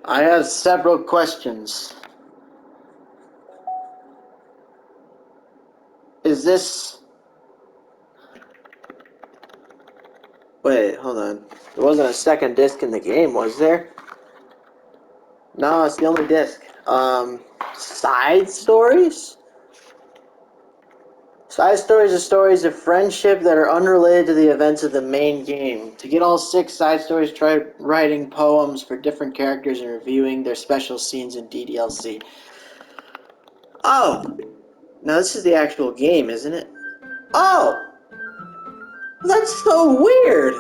I have several questions. Is this... Wait, hold on. There wasn't a second disc in the game, was there? No, it's the only disc. Side stories? Side stories are stories of friendship that are unrelated to the events of the main game. To get all 6 side stories, try writing poems for different characters and reviewing their special scenes in DDLC. Oh! Now this is the actual game, isn't it? Oh! That's so weird!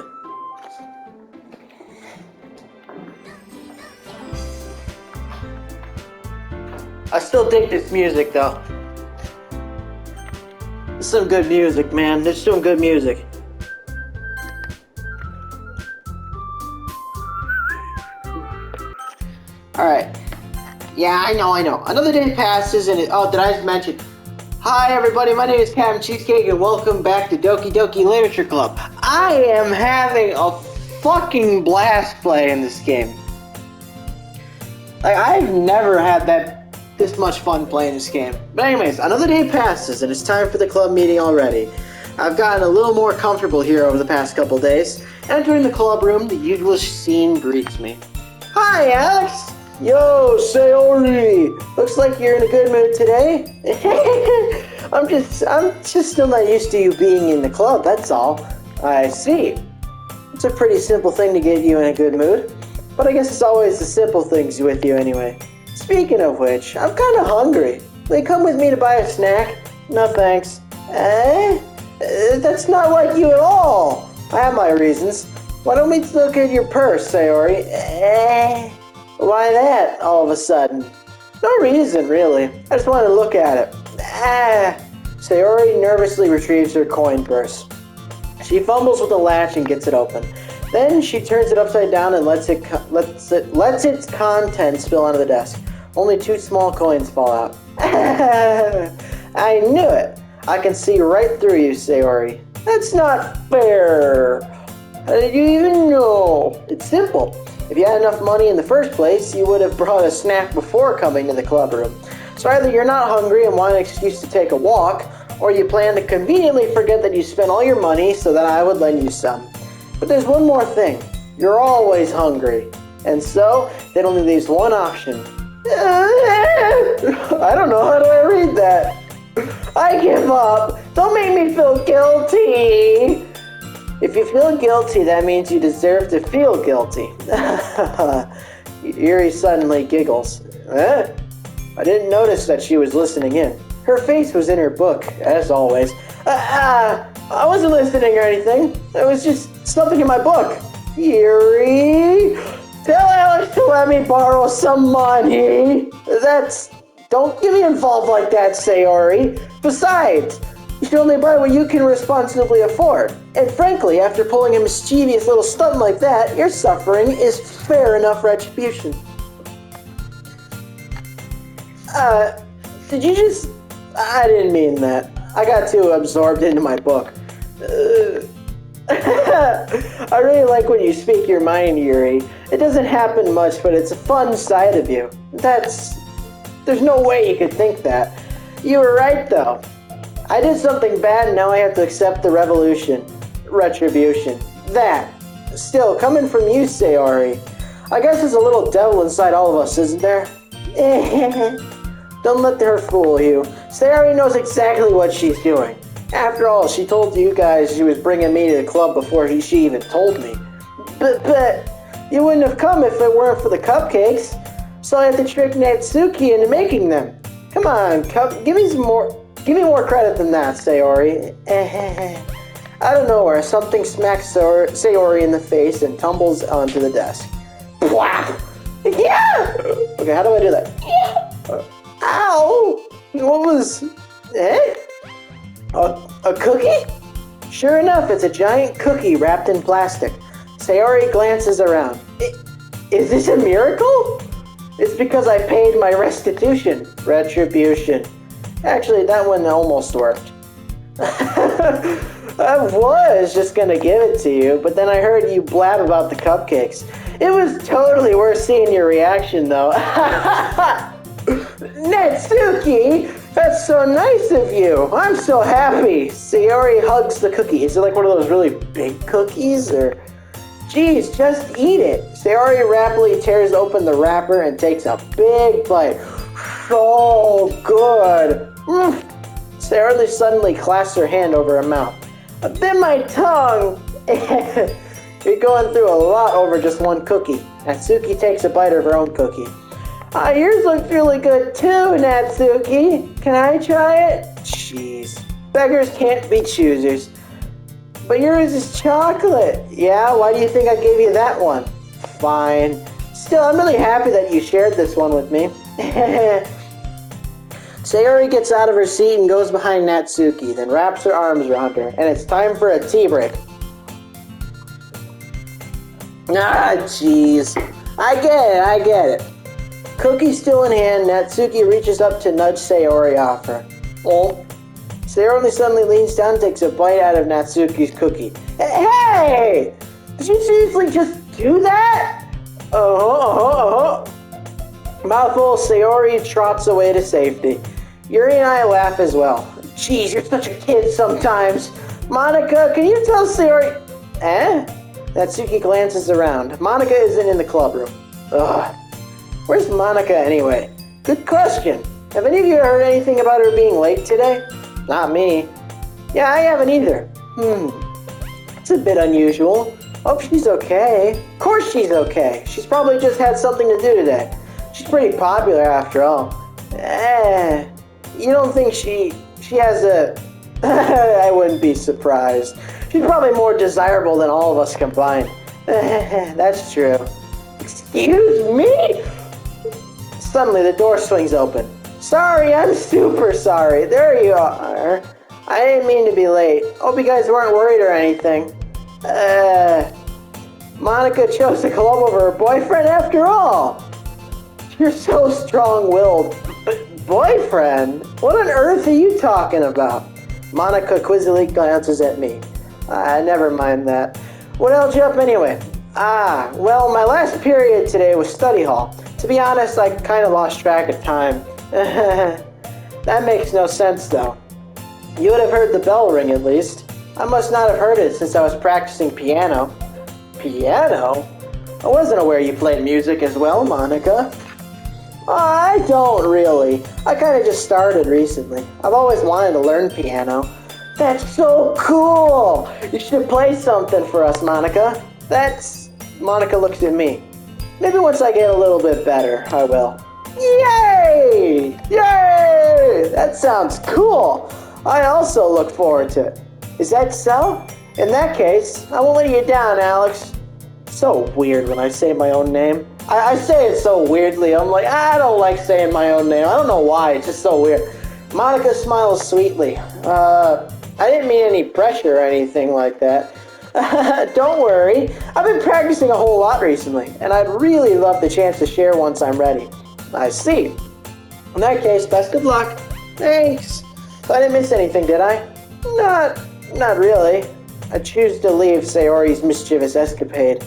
I still dig this music, though. It's some good music, man. There's some good music. Alright. Yeah, I know. Another day passes and oh, did I just mention... Hi everybody, my name is Captain Cheesecake and welcome back to Doki Doki Literature Club. I am having a fucking blast playing this game. Like, I've never had this much fun playing this game. But anyways, another day passes and it's time for the club meeting already. I've gotten a little more comfortable here over the past couple days. Entering the club room, the usual scene greets me. Hi, Alex! Yo, Sayori! Looks like you're in a good mood today. I'm just still not used to you being in the club, that's all. I see. It's a pretty simple thing to get you in a good mood. But I guess it's always the simple things with you anyway. Speaking of which, I'm kinda hungry. Will you come with me to buy a snack? No thanks. That's not like you at all. I have my reasons. Why don't we look at your purse, Sayori? Why that, all of a sudden? No reason, really. I just wanted to look at it. Sayori nervously retrieves her coin purse. She fumbles with the latch and gets it open. Then she turns it upside down and lets its contents spill onto the desk. Only 2 small coins fall out. I knew it. I can see right through you, Sayori. That's not fair. How did you even know? It's simple. If you had enough money in the first place, you would have brought a snack before coming to the club room. So either you're not hungry and want an excuse to take a walk, or you plan to conveniently forget that you spent all your money so that I would lend you some. But there's one more thing. You're always hungry. And so, that only leaves one option. I don't know, how do I read that? I give up. Don't make me feel guilty. If you feel guilty, that means you deserve to feel guilty. Yuri suddenly giggles. I didn't notice that she was listening in. Her face was in her book, as always. I wasn't listening or anything. It was just something in my book. Yuri, tell Alex to let me borrow some money. Don't get me involved like that, Sayori. Besides, you should only buy what you can responsibly afford. And frankly, after pulling a mischievous little stunt like that, your suffering is fair enough retribution. Did you just... I didn't mean that. I got too absorbed into my book. I really like when you speak your mind, Yuri. It doesn't happen much, but it's a fun side of you. There's no way you could think that. You were right, though. I did something bad, and now I have to accept the retribution. That. Still, coming from you, Sayori. I guess there's a little devil inside all of us, isn't there? Don't let her fool you. Sayori knows exactly what she's doing. After all, she told you guys she was bringing me to the club before she even told me. But, you wouldn't have come if it weren't for the cupcakes. So I had to trick Natsuki into making them. Come on, give me more credit than that, Sayori. Out of nowhere, something smacks Sayori in the face and tumbles onto the desk. Whap! Yeah! Okay, how do I do that? Yeah! Ow! What was... A cookie? Sure enough, it's a giant cookie wrapped in plastic. Sayori glances around. Is this a miracle? It's because I paid my restitution. Retribution. Actually, that one almost worked. I was just gonna give it to you, but then I heard you blab about the cupcakes. It was totally worth seeing your reaction, though. Natsuki, that's so nice of you. I'm so happy. Sayori hugs the cookie. Is it like one of those really big cookies, or? Geez, just eat it. Sayori rapidly tears open the wrapper and takes a big bite. So good. Sayori suddenly clasps her hand over her mouth. I bit my tongue. You're going through a lot over just one cookie. Natsuki takes a bite of her own cookie. Yours looks really good too, Natsuki. Can I try it? Jeez. Beggars can't be choosers. But yours is chocolate. Yeah, why do you think I gave you that one? Fine. Still, I'm really happy that you shared this one with me. Sayori gets out of her seat and goes behind Natsuki, then wraps her arms around her, and it's time for a tea break. Jeez. I get it. Cookie still in hand, Natsuki reaches up to nudge Sayori off her. Oh. Sayori suddenly leans down and takes a bite out of Natsuki's cookie. Hey! Did you seriously just do that? Mouthful, Sayori trots away to safety. Yuri and I laugh as well. Jeez, you're such a kid sometimes. Monica, can you tell Sayori... Natsuki glances around. Monica isn't in the club room. Ugh. Where's Monica anyway? Good question. Have any of you heard anything about her being late today? Not me. Yeah, I haven't either. It's a bit unusual. Hope she's okay. Of course she's okay. She's probably just had something to do today. She's pretty popular after all. You don't think she has a... I wouldn't be surprised. She's probably more desirable than all of us combined. That's true. Excuse me? Suddenly the door swings open. Sorry, I'm super sorry. There you are. I didn't mean to be late. Hope you guys weren't worried or anything. Monica chose the club over her boyfriend after all. You're so strong-willed. Boyfriend? What on earth are you talking about? Monica quizzically glances at me. Never mind that. What held you up anyway? Well, my last period today was study hall. To be honest, I kind of lost track of time. That makes no sense, though. You would have heard the bell ring, at least. I must not have heard it since I was practicing piano. Piano? I wasn't aware you played music as well, Monica. I don't really. I kind of just started recently. I've always wanted to learn piano. That's so cool! You should play something for us, Monica. Monica looks at me. Maybe once I get a little bit better, I will. Yay! Yay! That sounds cool. I also look forward to it. Is that so? In that case, I won't let you down, Alex. So weird when I say my own name. I say it so weirdly. I'm like, I don't like saying my own name. I don't know why. It's just so weird. Monica smiles sweetly. I didn't mean any pressure or anything like that. Don't worry. I've been practicing a whole lot recently, and I'd really love the chance to share once I'm ready. I see. In that case, best of luck. Thanks. I didn't miss anything, did I? Not really. I choose to leave Sayori's mischievous escapade.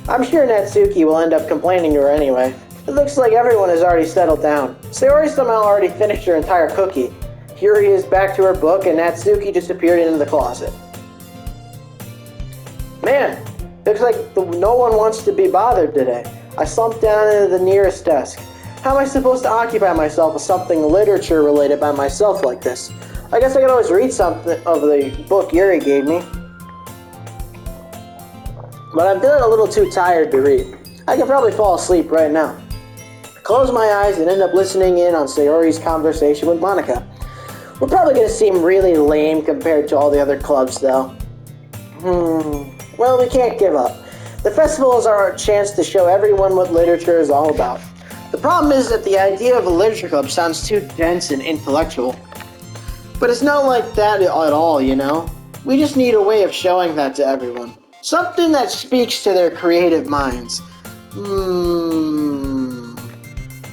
I'm sure Natsuki will end up complaining to her anyway. It looks like everyone has already settled down. Sayori somehow already finished her entire cookie. Yuri is back to her book, and Natsuki disappeared into the closet. Man, looks like no one wants to be bothered today. I slumped down into the nearest desk. How am I supposed to occupy myself with something literature-related by myself like this? I guess I could always read something of the book Yuri gave me. But I'm feeling a little too tired to read. I could probably fall asleep right now. Close my eyes and end up listening in on Sayori's conversation with Monica. We're probably going to seem really lame compared to all the other clubs, though. Well, we can't give up. The festivals are our chance to show everyone what literature is all about. The problem is that the idea of a literature club sounds too dense and intellectual. But it's not like that at all, you know? We just need a way of showing that to everyone. Something that speaks to their creative minds.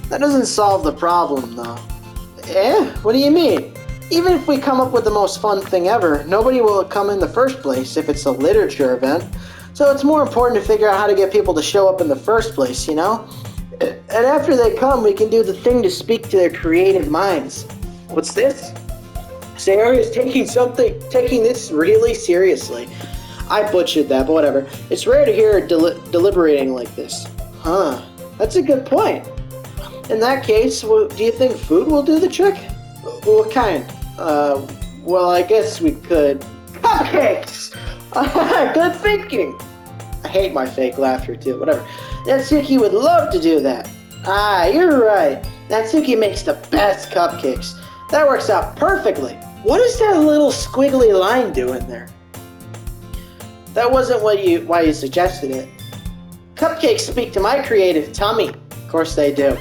That doesn't solve the problem, though. What do you mean? Even if we come up with the most fun thing ever, nobody will come in the first place if it's a literature event. So it's more important to figure out how to get people to show up in the first place, you know? And after they come, we can do the thing to speak to their creative minds. What's this? Sayori is taking this really seriously. I butchered that, but whatever. It's rare to hear her deliberating like this. Huh, that's a good point. In that case, do you think food will do the trick? What kind? Well, I guess we could. Cupcakes! Good thinking! I hate my fake laughter too, whatever. Natsuki would love to do that. Ah, you're right. Natsuki makes the best cupcakes. That works out perfectly. What is that little squiggly line doing there? That wasn't why you suggested it. Cupcakes speak to my creative tummy. Of course they do.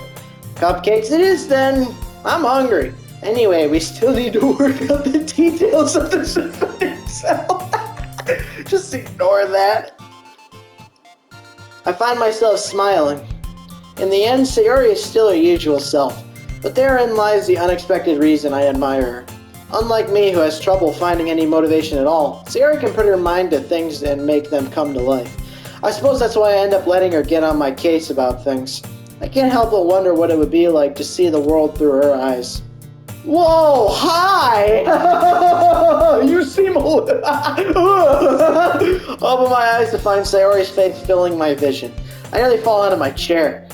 Cupcakes it is then. I'm hungry. Anyway, we still need to work out the details of the symphony itself. Just ignore that. I find myself smiling. In the end, Sayori is still her usual self, but therein lies the unexpected reason I admire her. Unlike me, who has trouble finding any motivation at all, Sayori can put her mind to things and make them come to life. I suppose that's why I end up letting her get on my case about things. I can't help but wonder what it would be like to see the world through her eyes. Whoa, hi! You seem a little... Open my eyes to find Sayori's face filling my vision. I nearly fall out of my chair.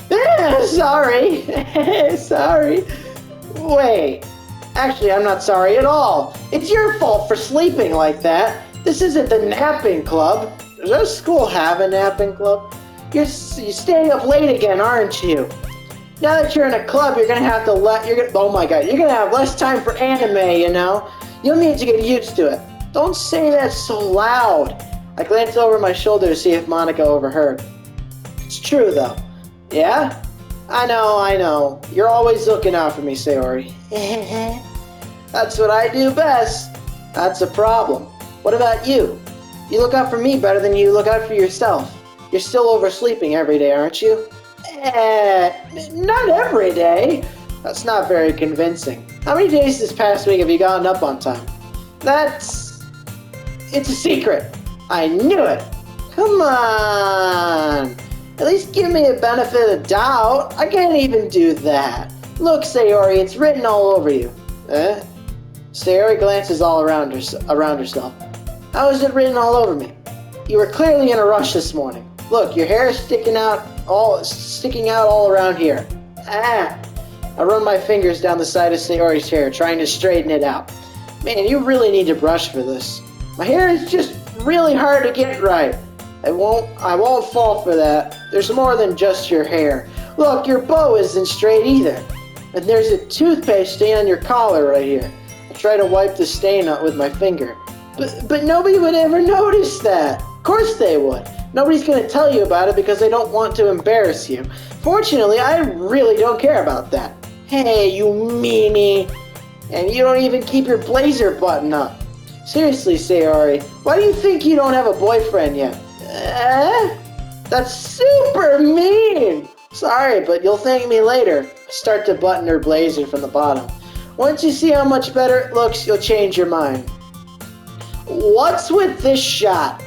Sorry. Sorry. Wait. Actually, I'm not sorry at all. It's your fault for sleeping like that. This isn't the napping club. Does our school have a napping club? You're staying up late again, aren't you? Now that you're in a club, you're gonna have to oh my god, you're gonna have less time for anime, you know? You'll need to get used to it. Don't say that so loud. I glanced over my shoulder to see if Monica overheard. It's true, though. Yeah? I know. You're always looking out for me, Sayori. That's what I do best. That's a problem. What about you? You look out for me better than you look out for yourself. You're still oversleeping every day, aren't you? Not every day. That's not very convincing. How many days this past week have you gotten up on time? It's a secret. I knew it. Come on. At least give me a benefit of doubt. I can't even do that. Look, Sayori, it's written all over you. Sayori glances all around herself. How is it written all over me? You were clearly in a rush this morning. Look, your hair is sticking out all around here. I run my fingers down the side of Sayori's hair, trying to straighten it out. Man, you really need to brush for this. My hair is just really hard to get right. I won't fall for that. There's more than just your hair. Look, your bow isn't straight either. And there's a toothpaste stain on your collar right here. I try to wipe the stain out with my finger. But nobody would ever notice that. Of course they would. Nobody's going to tell you about it because they don't want to embarrass you. Fortunately, I really don't care about that. Hey, you meanie. And you don't even keep your blazer button up. Seriously, Sayori, why do you think you don't have a boyfriend yet? That's super mean. Sorry, but you'll thank me later. Start to button her blazer from the bottom. Once you see how much better it looks, you'll change your mind. What's with this shot?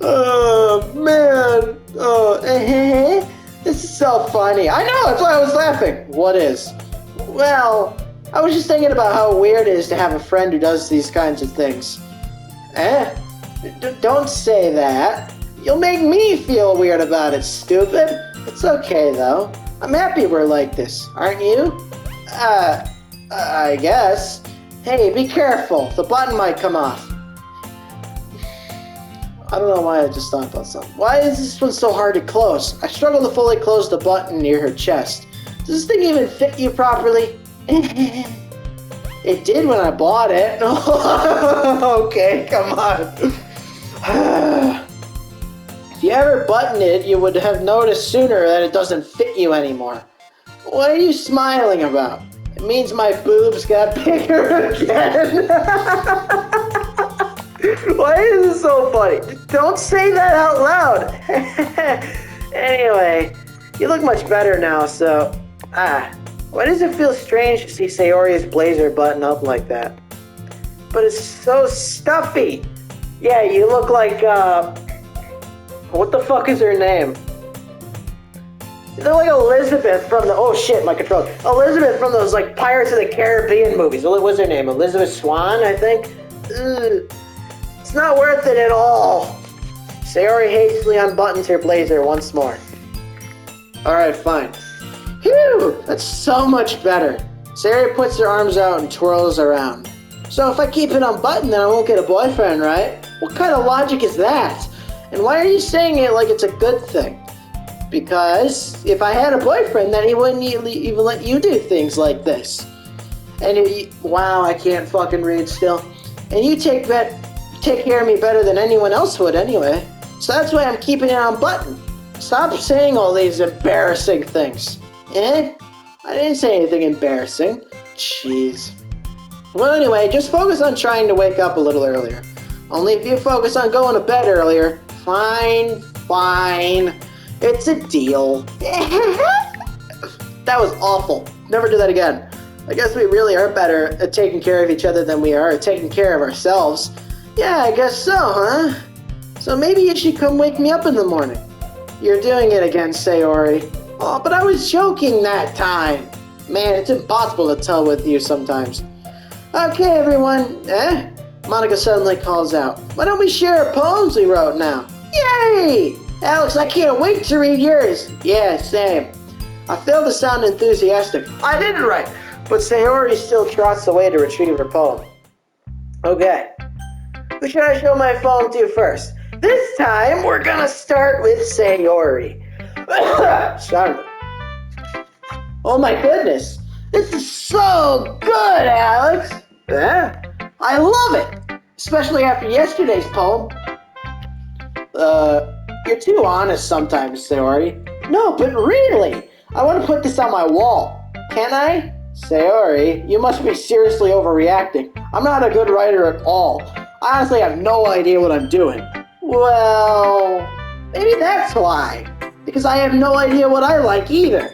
Oh, man. This is so funny. I know, that's why I was laughing. What is? Well, I was just thinking about how weird it is to have a friend who does these kinds of things. Don't say that. You'll make me feel weird about it, stupid. It's okay, though. I'm happy we're like this, aren't you? I guess. Hey, be careful. The button might come off. I don't know why I just thought about something. Why is this one so hard to close? I struggle to fully close the button near her chest. Does this thing even fit you properly? It did when I bought it. Okay, come on. If you ever buttoned it, you would have noticed sooner that it doesn't fit you anymore. What are you smiling about? It means my boobs got bigger again. Why is this so funny? Don't say that out loud. Anyway, you look much better now, so... why does it feel strange to see Sayori's blazer button up like that? But it's so stuffy. Yeah, you look like, what the fuck is her name? You look like Elizabeth from the... Oh shit, my controller. Elizabeth from those, like, Pirates of the Caribbean movies. What was her name? Elizabeth Swan, I think? Ugh. It's not worth it at all. Sayori hastily unbuttons her blazer once more. Alright, fine. Phew! That's so much better. Sayori puts her arms out and twirls around. So if I keep it unbuttoned, then I won't get a boyfriend, right? What kind of logic is that? And why are you saying it like it's a good thing? Because if I had a boyfriend, then he wouldn't even let you do things like this. And wow, I can't fucking read still. And you take care of me better than anyone else would anyway. So that's why I'm keeping it unbuttoned. Stop saying all these embarrassing things. Eh? I didn't say anything embarrassing. Jeez. Well, anyway, just focus on trying to wake up a little earlier. Only if you focus on going to bed earlier. Fine. It's a deal. That was awful. Never do that again. I guess we really are better at taking care of each other than we are at taking care of ourselves. Yeah, I guess so, huh? So maybe you should come wake me up in the morning. You're doing it again, Sayori. Oh, but I was joking that time. Man, it's impossible to tell with you sometimes. Okay, everyone. Monica suddenly calls out. Why don't we share poems we wrote now? Yay! Alex, I can't wait to read yours. Yeah, same. I failed to sound enthusiastic. I didn't write, but Sayori still trots away to retrieve her poem. Okay. Who should I show my poem to first? This time, we're gonna start with Sayori. Sorry. Oh my goodness. This is so good, Alex. Yeah, I love it. Especially after yesterday's poem. You're too honest sometimes, Sayori. No, but really, I want to put this on my wall. Can I? Sayori, you must be seriously overreacting. I'm not a good writer at all. I honestly have no idea what I'm doing. Well, maybe that's why. Because I have no idea what I like either.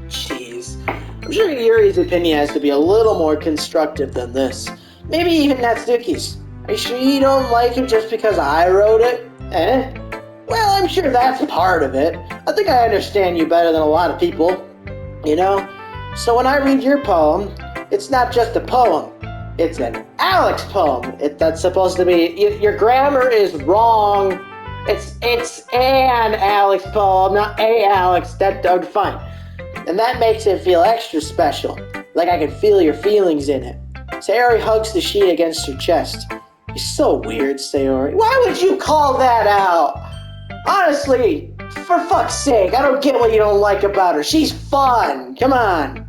Jeez. I'm sure Yuri's opinion has to be a little more constructive than this. Maybe even Natsuki's. Are you sure you don't like him just because I wrote it? Eh? Well, I'm sure that's part of it. I think I understand you better than a lot of people. You know? So when I read your poem, it's not just a poem. It's an Alex poem. That's supposed to be... Your grammar is wrong. It's an Alex poem, not a Alex. That's fine. And that makes it feel extra special. Like I can feel your feelings in it. Sayori hugs the sheet against her chest. You're so weird, Sayori. Why would you call that out? Honestly, for fuck's sake, I don't get what you don't like about her. She's fun. Come on.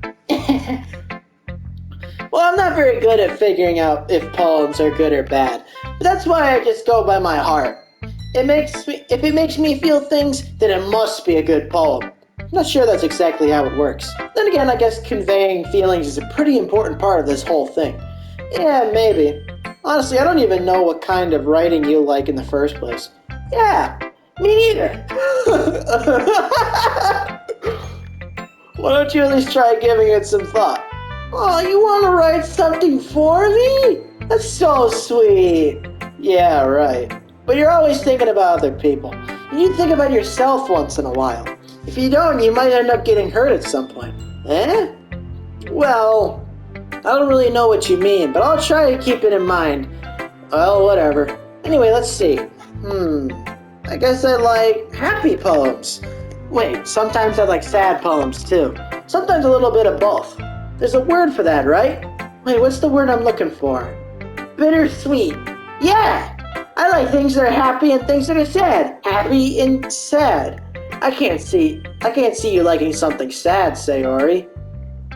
Well, I'm not very good at figuring out if poems are good or bad. But that's why I just go by my heart. If it makes me feel things, then it must be a good poem. I'm not sure that's exactly how it works. Then again, I guess conveying feelings is a pretty important part of this whole thing. Yeah, maybe. Honestly, I don't even know what kind of writing you like in the first place. Yeah, me neither. Why don't you at least try giving it some thought? Oh, you want to write something for me? That's so sweet. Yeah, right. But you're always thinking about other people. You need to think about yourself once in a while. If you don't, you might end up getting hurt at some point. Eh? Well, I don't really know what you mean, but I'll try to keep it in mind. Well, whatever. Anyway, let's see. I guess I like happy poems. Wait, sometimes I like sad poems too. Sometimes a little bit of both. There's a word for that, right? Wait, what's the word I'm looking for? Bittersweet. Yeah! I like things that are happy and things that are sad. Happy and sad. I can't see you liking something sad, Sayori.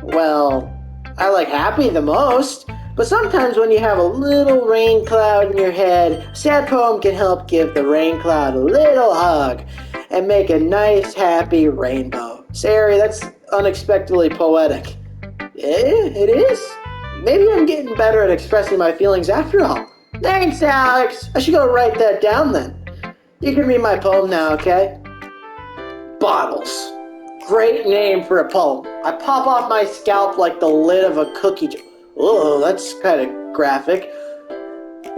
Well, I like happy the most. But sometimes when you have a little rain cloud in your head, a sad poem can help give the rain cloud a little hug. and make a nice, happy rainbow. Sayori, that's unexpectedly poetic. It is? Maybe I'm getting better at expressing my feelings after all. Thanks, Alex. I should go write that down then. You can read my poem now, okay? Bottles. Great name for a poem. I pop off my scalp like the lid of a cookie jar. Oh, that's kind of graphic.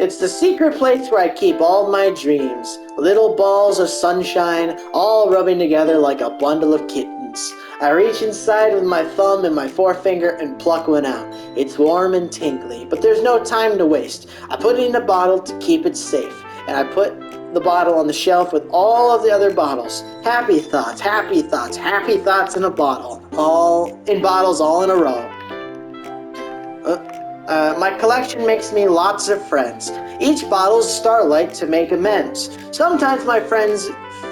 It's the secret place where I keep all my dreams. Little balls of sunshine, all rubbing together like a bundle of kittens. I reach inside with my thumb and my forefinger and pluck one out. It's warm and tingly, but there's no time to waste. I put it in a bottle to keep it safe, and I put the bottle on the shelf with all of the other bottles. Happy thoughts, happy thoughts, happy thoughts in a bottle. All in bottles, all in a row. My collection makes me lots of friends. Each bottle's starlight to make amends. Sometimes my friends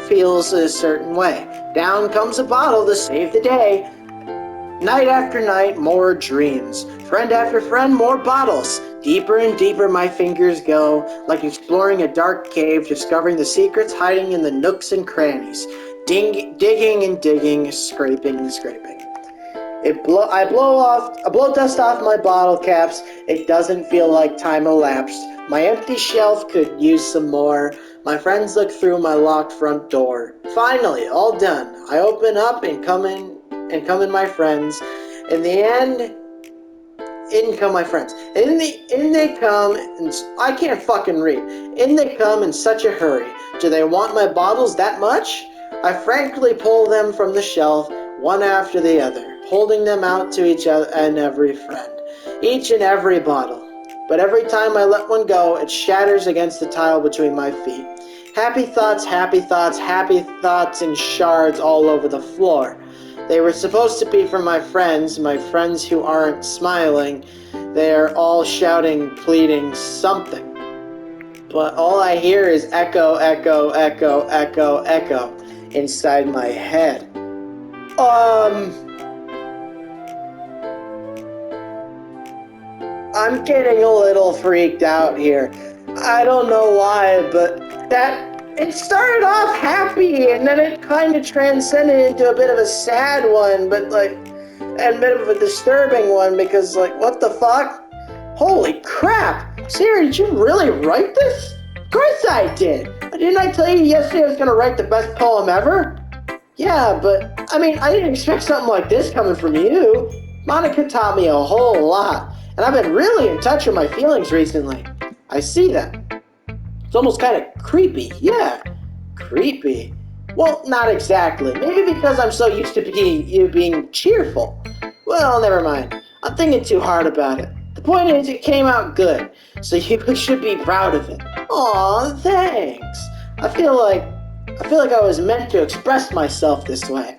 feels a certain way. Down comes a bottle to save the day. Night after night, more dreams. Friend after friend, more bottles. Deeper and deeper my fingers go, like exploring a dark cave, discovering the secrets hiding in the nooks and crannies. Digging and digging, scraping and scraping. I blow dust off my bottle caps. It doesn't feel like time elapsed. My empty shelf could use some more. My friends look through my locked front door. Finally, all done. I open up and come in my friends. In the end, in come my friends. In they come, and I can't fucking read. In they come in such a hurry. Do they want my bottles that much? I frankly pull them from the shelf, one after the other, holding them out to each other and every friend. Each and every bottle. But every time I let one go, it shatters against the tile between my feet. Happy thoughts, happy thoughts, happy thoughts in shards all over the floor. They were supposed to be from my friends who aren't smiling. They're all shouting, pleading something. But all I hear is echo, echo, echo, echo, echo inside my head. I'm getting a little freaked out here. I don't know why, but it started off happy and then it kind of transcended into a bit of a sad one, and a bit of a disturbing one because what the fuck? Holy crap! Sarah, did you really write this? Of course I did! Didn't I tell you yesterday I was gonna write the best poem ever? Yeah, but I didn't expect something like this coming from you. Monica taught me a whole lot. And I've been really in touch with my feelings recently. I see that. It's almost kind of creepy. Yeah, creepy. Well, not exactly. Maybe because I'm so used to being cheerful. Well, never mind. I'm thinking too hard about it. The point is, it came out good, so you should be proud of it. Aw, thanks. I feel like I was meant to express myself this way.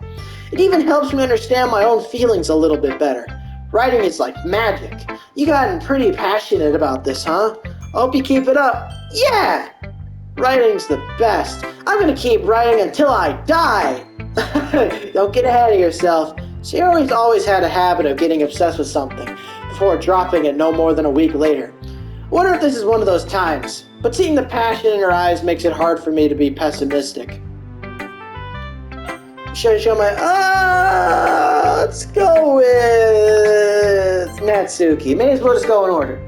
It even helps me understand my own feelings a little bit better. Writing is like magic. You gotten pretty passionate about this, huh? I hope you keep it up. Yeah! Writing's the best. I'm gonna keep writing until I die. Don't get ahead of yourself. Sayori's always had a habit of getting obsessed with something before dropping it no more than a week later. I wonder if this is one of those times. But seeing the passion in her eyes makes it hard for me to be pessimistic. Should I show my... let's go with Natsuki. May as well just go in order.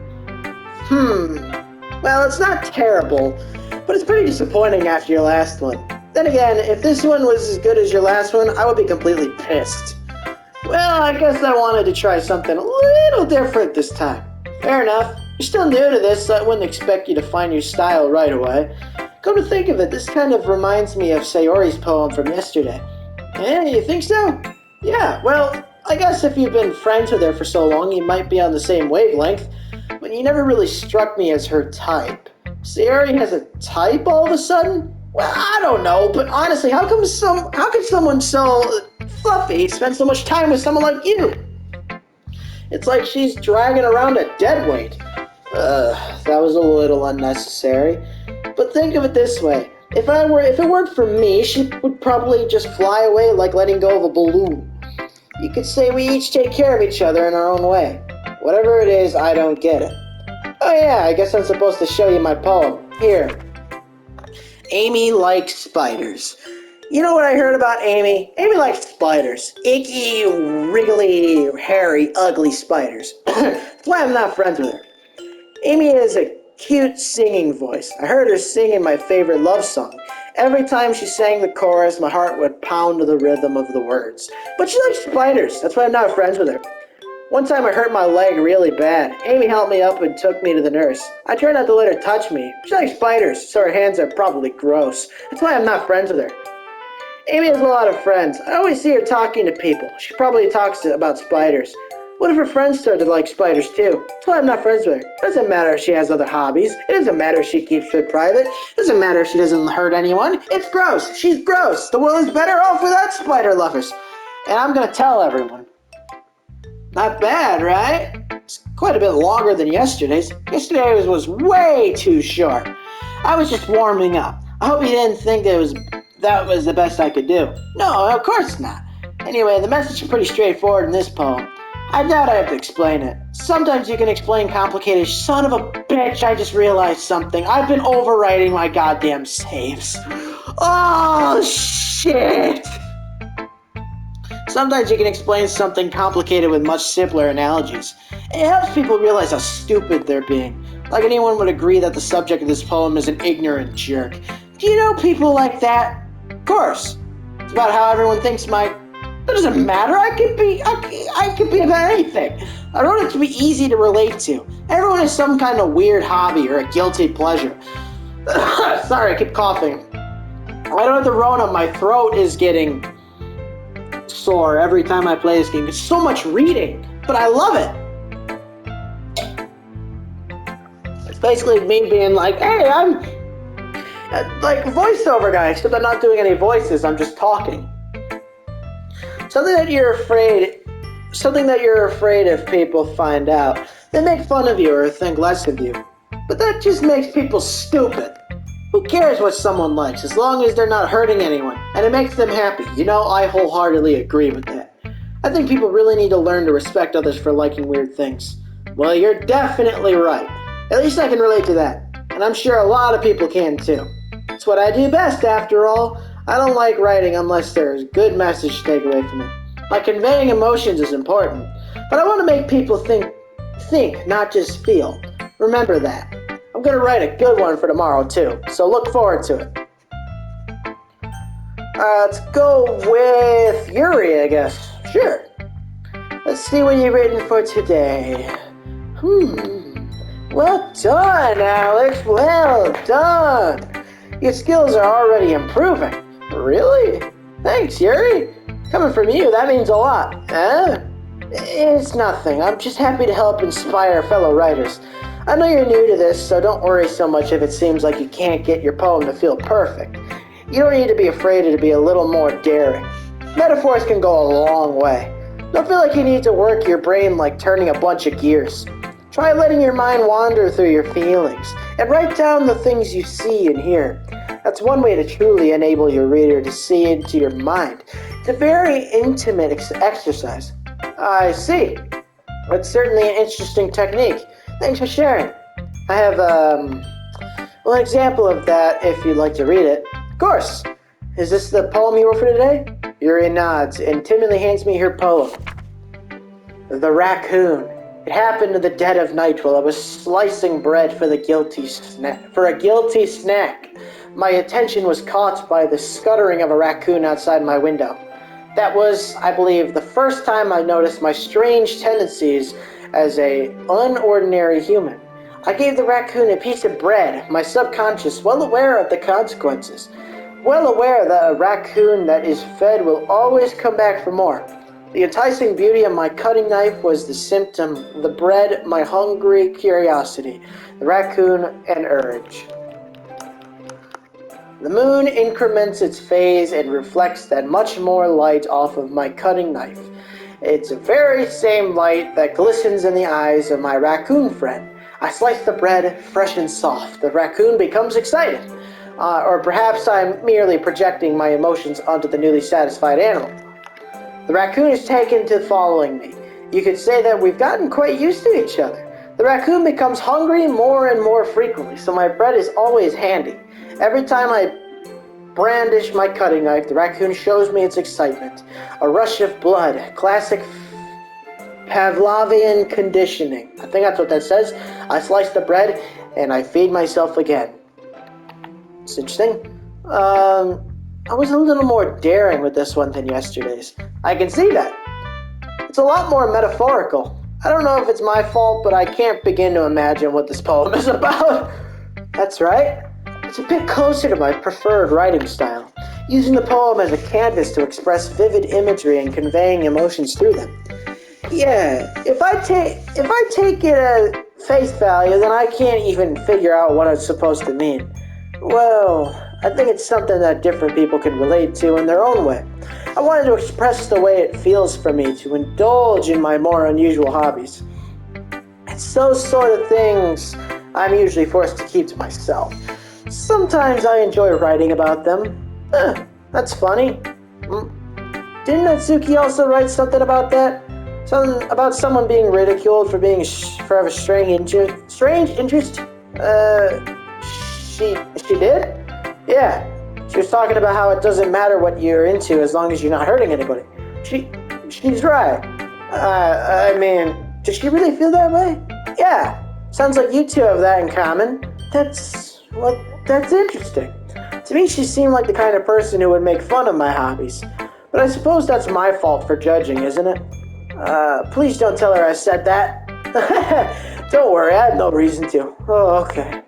Well, it's not terrible, but it's pretty disappointing after your last one. Then again, if this one was as good as your last one, I would be completely pissed. Well, I guess I wanted to try something a little different this time. Fair enough. You're still new to this, so I wouldn't expect you to find your style right away. Come to think of it, this kind of reminds me of Sayori's poem from yesterday. Yeah, you think so? Yeah, well, I guess if you've been friends with her for so long, you might be on the same wavelength, but you never really struck me as her type. Sayori has a type all of a sudden? Well, I don't know, but honestly, how could someone so fluffy spend so much time with someone like you? It's like she's dragging around a dead weight. That was a little unnecessary. But think of it this way. If it weren't for me, she would probably just fly away like letting go of a balloon. You could say we each take care of each other in our own way. Whatever it is, I don't get it. Oh yeah, I guess I'm supposed to show you my poem. Here. Amy likes spiders. You know what I heard about Amy? Amy likes spiders. Icky, wriggly, hairy, ugly spiders. That's why I'm not friends with her. Amy has a cute singing voice. I heard her singing my favorite love song. Every time she sang the chorus, my heart would pound to the rhythm of the words. But she likes spiders. That's why I'm not friends with her. One time I hurt my leg really bad. Amy helped me up and took me to the nurse. I tried not to let her touch me. She likes spiders, so her hands are probably gross. That's why I'm not friends with her. Amy has a lot of friends. I always see her talking to people. She probably talks about spiders. What if her friends started to like spiders too? That's why I'm not friends with her. It doesn't matter if she has other hobbies. It doesn't matter if she keeps it private. It doesn't matter if she doesn't hurt anyone. It's gross. She's gross. The world is better off without spider lovers. And I'm gonna tell everyone. Not bad, right? It's quite a bit longer than yesterday's. Yesterday's was way too short. I was just warming up. I hope you didn't think that was the best I could do. No, of course not. Anyway, the message is pretty straightforward in this poem. I doubt I have to explain it. Sometimes you can explain complicated. Son of a bitch, I just realized something. I've been overwriting my goddamn saves. Oh, shit. Sometimes you can explain something complicated with much simpler analogies. It helps people realize how stupid they're being. Like anyone would agree that the subject of this poem is an ignorant jerk. Do you know people like that? Of course. It's about how everyone thinks It doesn't matter. I could be about anything. I wrote it to be easy to relate to. Everyone has some kind of weird hobby or a guilty pleasure. Sorry, I keep coughing. I don't have the Rona. My throat is getting sore every time I play this game. It's so much reading, but I love it. It's basically me being like, hey, I'm like a voiceover guy, except I'm not doing any voices, I'm just talking. Something that you're afraid if people find out. They make fun of you or think less of you. But that just makes people stupid. Who cares what someone likes, as long as they're not hurting anyone, and it makes them happy? You know, I wholeheartedly agree with that. I think people really need to learn to respect others for liking weird things. Well, you're definitely right. At least I can relate to that. And I'm sure a lot of people can too. It's what I do best, after all. I don't like writing unless there's a good message to take away from it. Like conveying emotions is important, but I want to make people think, not just feel. Remember that. I'm going to write a good one for tomorrow too, so look forward to it. Let's go with Yuri, I guess. Sure. Let's see what you've written for today. Well done, Alex. Well done. Your skills are already improving. Really? Thanks, Yuri. Coming from you, that means a lot. It's nothing. I'm just happy to help inspire fellow writers. I know you're new to this, so don't worry so much if it seems like you can't get your poem to feel perfect. You don't need to be afraid to be a little more daring. Metaphors can go a long way. Don't feel like you need to work your brain like turning a bunch of gears. Try letting your mind wander through your feelings and write down the things you see and hear. That's one way to truly enable your reader to see into your mind. It's a very intimate exercise. I see. It's certainly an interesting technique. Thanks for sharing. I have an example of that if you'd like to read it. Of course. Is this the poem you wrote for today? Yuri nods and timidly hands me her poem. The Raccoon. It happened in the dead of night while I was slicing bread for a guilty snack. My attention was caught by the scuttering of a raccoon outside my window. That was, I believe, the first time I noticed my strange tendencies as an unordinary human. I gave the raccoon a piece of bread, my subconscious well aware of the consequences, well aware that a raccoon that is fed will always come back for more. The enticing beauty of my cutting knife was the symptom, the bread, my hungry curiosity, the raccoon, an urge. The moon increments its phase and reflects that much more light off of my cutting knife. It's the very same light that glistens in the eyes of my raccoon friend. I slice the bread, fresh and soft. The raccoon becomes excited. Or perhaps I'm merely projecting my emotions onto the newly satisfied animal. The raccoon is taken to following me. You could say that we've gotten quite used to each other. The raccoon becomes hungry more and more frequently, so my bread is always handy. Every time I brandish my cutting knife, the raccoon shows me its excitement. A rush of blood. Classic Pavlovian conditioning. I think that's what that says. I slice the bread, and I feed myself again. It's interesting. I was a little more daring with this one than yesterday's. I can see that. It's a lot more metaphorical. I don't know if it's my fault, but I can't begin to imagine what this poem is about. That's right. It's a bit closer to my preferred writing style, using the poem as a canvas to express vivid imagery and conveying emotions through them. Yeah, if I take it at face value, then I can't even figure out what it's supposed to mean. Well, I think it's something that different people can relate to in their own way. I wanted to express the way it feels for me to indulge in my more unusual hobbies. It's those sort of things I'm usually forced to keep to myself. Sometimes I enjoy writing about them. That's funny. Didn't Natsuki also write something about that? Something about someone being ridiculed for having a strange interest? She did? Yeah. She was talking about how it doesn't matter what you're into as long as you're not hurting anybody. She's right. I mean, does she really feel that way? Yeah. Sounds like you two have that in common. That's interesting. To me, she seemed like the kind of person who would make fun of my hobbies. But I suppose that's my fault for judging, isn't it? Please don't tell her I said that. Don't worry, I had no reason to. Oh, okay.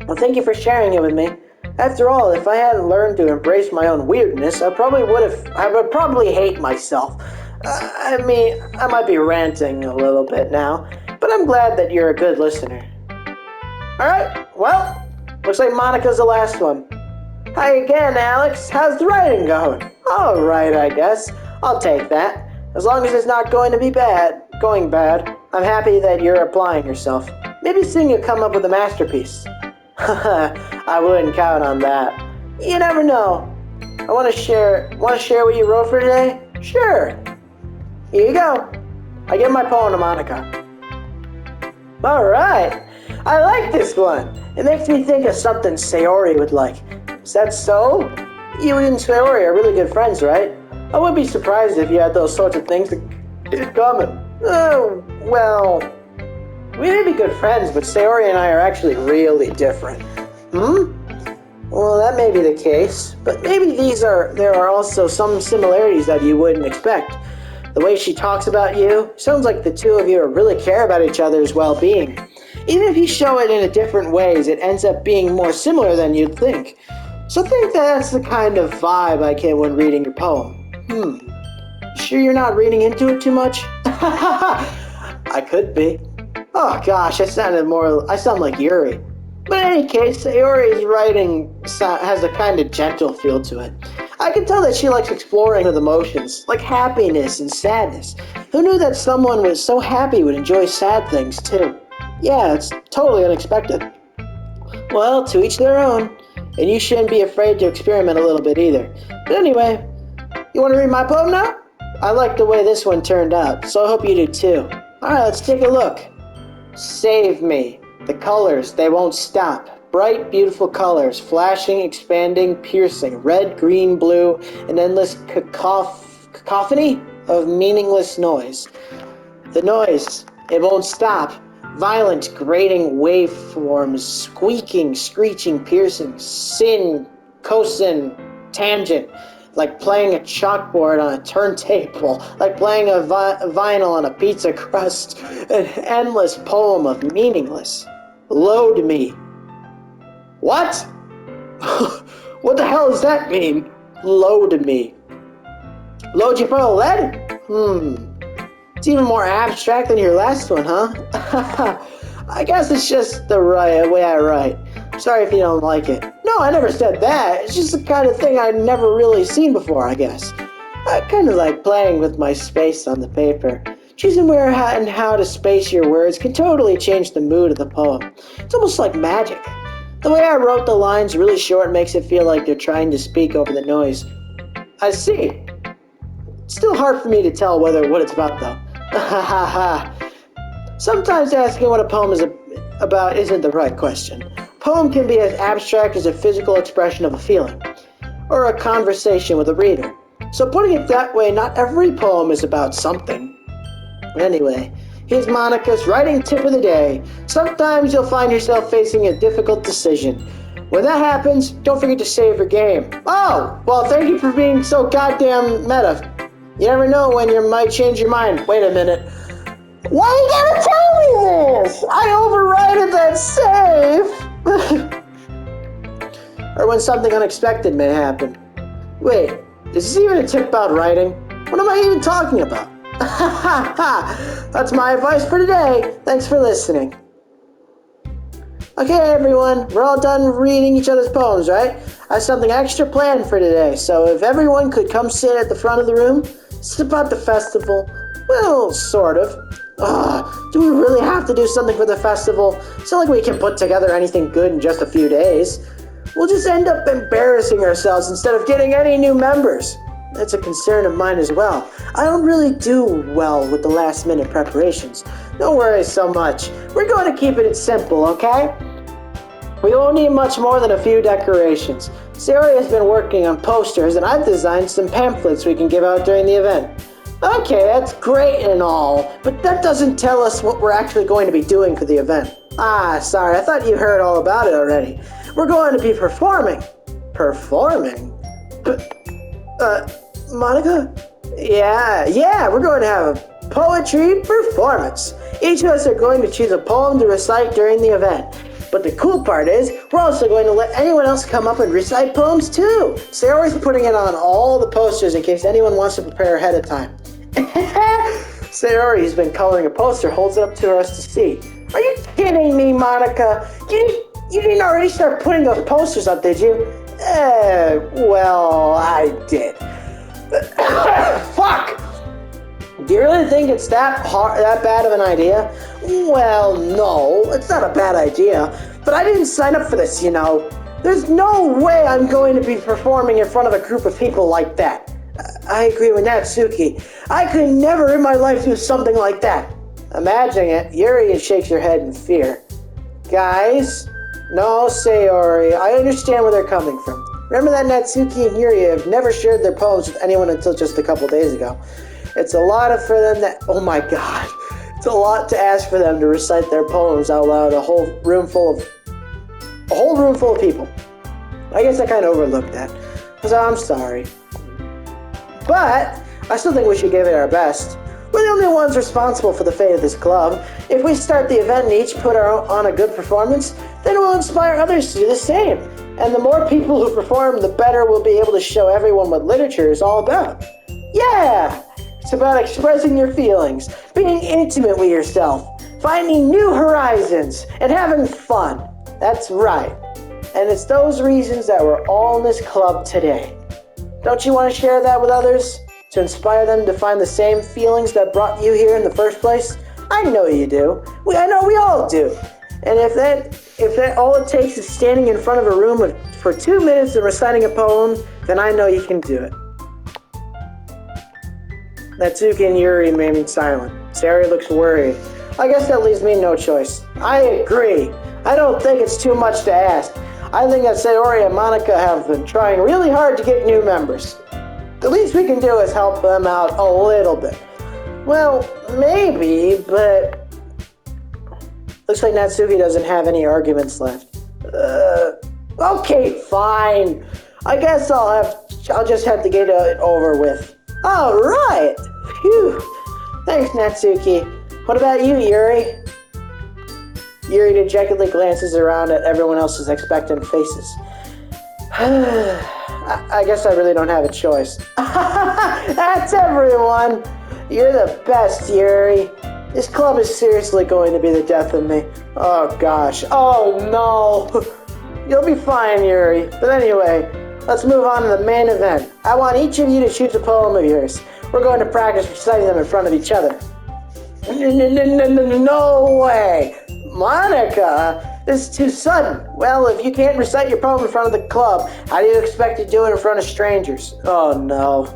Well, thank you for sharing it with me. After all, if I hadn't learned to embrace my own weirdness, I would probably hate myself. I mean, I might be ranting a little bit now, but I'm glad that you're a good listener. Alright, well, looks like Monica's the last one. Hi again, Alex. How's the writing going? Alright, I guess. I'll take that. As long as it's not going bad, I'm happy that you're applying yourself. Maybe soon you'll come up with a masterpiece. I wouldn't count on that. You never know. I want to share what you wrote for today? Sure. Here you go. I give my poem to Monica. Alright. I like this one. It makes me think of something Sayori would like. Is that so? You and Sayori are really good friends, right? I wouldn't be surprised if you had those sorts of things in common. Oh, well, we may be good friends, but Sayori and I are actually really different. Well, that may be the case, but maybe there are also some similarities that you wouldn't expect. The way she talks about you, sounds like the two of you really care about each other's well-being. Even if you show it in different ways, it ends up being more similar than you'd think. So I think that's the kind of vibe I get when reading your poem. Sure you're not reading into it too much? I could be. Oh gosh, I sound like Yuri. But in any case, Sayori's writing has a kind of gentle feel to it. I can tell that she likes exploring with emotions, like happiness and sadness. Who knew that someone was so happy would enjoy sad things too? Yeah, it's totally unexpected. Well, to each their own. And you shouldn't be afraid to experiment a little bit either. But anyway, you want to read my poem now? I like the way this one turned out, so I hope you do too. Alright, let's take a look. Save me. The colors, they won't stop. Bright, beautiful colors, flashing, expanding, piercing, red, green, blue, an endless cacophony of meaningless noise. The noise, it won't stop. Violent, grating waveforms, squeaking, screeching, piercing, sin, cosin, tangent, like playing a chalkboard on a turntable, like playing a vinyl on a pizza crust, an endless poem of meaningless. Load me. What? What the hell does that mean? Load me. Load you full of lead? It's even more abstract than your last one, huh? I guess it's just the way I write. Sorry if you don't like it. No, I never said that. It's just the kind of thing I'd never really seen before, I guess. I kind of like playing with my space on the paper. Choosing where and how to space your words can totally change the mood of the poem. It's almost like magic. The way I wrote the lines really short makes it feel like they're trying to speak over the noise. I see. It's still hard for me to tell what it's about, though. Sometimes asking what a poem is about isn't the right question. A poem can be as abstract as a physical expression of a feeling. or a conversation with a reader. So putting it that way, not every poem is about something. Anyway, here's Monica's writing tip of the day. Sometimes you'll find yourself facing a difficult decision. When that happens, don't forget to save your game. Oh, well, thank you for being so goddamn meta. You never know when you might change your mind. Wait a minute. Why you gotta tell me this? I overrided that save. Or when something unexpected may happen. Wait, is this even a tip about writing? What am I even talking about? That's my advice for today. Thanks for listening. Okay, everyone, we're all done reading each other's poems, right? I have something extra planned for today, so if everyone could come sit at the front of the room, it's about the festival. Well, sort of. Do we really have to do something for the festival? It's not like we can put together anything good in just a few days. We'll just end up embarrassing ourselves instead of getting any new members. That's a concern of mine as well. I don't really do well with the last minute preparations. Don't worry so much. We're going to keep it simple, okay? We won't need much more than a few decorations. Sayori has been working on posters and I've designed some pamphlets we can give out during the event. Okay, that's great and all, but that doesn't tell us what we're actually going to be doing for the event. Sorry, I thought you heard all about it already. We're going to be performing. Performing? Monica? Yeah, we're going to have a poetry performance. Each of us are going to choose a poem to recite during the event. But the cool part is, we're also going to let anyone else come up and recite poems too. Sayori's putting it on all the posters in case anyone wants to prepare ahead of time. Sayori, who's been coloring a poster, holds it up to us to see. Are you kidding me, Monica? You didn't already start putting those posters up, did you? Well, I did. Fuck! Do you really think it's that bad of an idea? Well, no, it's not a bad idea. But I didn't sign up for this, you know. There's no way I'm going to be performing in front of a group of people like that. I agree with Natsuki. I could never in my life do something like that. Imagining it, Yuri shakes her head in fear. Guys, no, Sayori, I understand where they're coming from. Remember that Natsuki and Yuri have never shared their poems with anyone until just a couple days ago. It's a lot for them oh my god. It's a lot to ask for them to recite their poems out loud, a whole room full of people. I guess I kind of overlooked that. So I'm sorry. But I still think we should give it our best. We're the only ones responsible for the fate of this club. If we start the event and each put on a good performance, then we'll inspire others to do the same. And the more people who perform, the better we'll be able to show everyone what literature is all about. Yeah! It's about expressing your feelings, being intimate with yourself, finding new horizons, and having fun. That's right. And it's those reasons that we're all in this club today. Don't you want to share that with others? To inspire them to find the same feelings that brought you here in the first place? I know you do. I know we all do. And if that all it takes is standing in front of a room for 2 minutes and reciting a poem, then I know you can do it. Natsuki and Yuri remain silent. Sayori looks worried. I guess that leaves me no choice. I agree. I don't think it's too much to ask. I think that Sayori and Monica have been trying really hard to get new members. The least we can do is help them out a little bit. Well, maybe, but looks like Natsuki doesn't have any arguments left. Okay, fine. I guess I'll just have to get it over with. All right. Phew. Thanks, Natsuki. What about you, Yuri? Yuri dejectedly glances around at everyone else's expectant faces. I guess I really don't have a choice. That's everyone. You're the best, Yuri. This club is seriously going to be the death of me. Oh, gosh. Oh, no. You'll be fine, Yuri. But anyway, let's move on to the main event. I want each of you to choose a poem of yours. We're going to practice reciting them in front of each other. No way. Monica, this is too sudden. Well, if you can't recite your poem in front of the club, how do you expect to do it in front of strangers? Oh, no.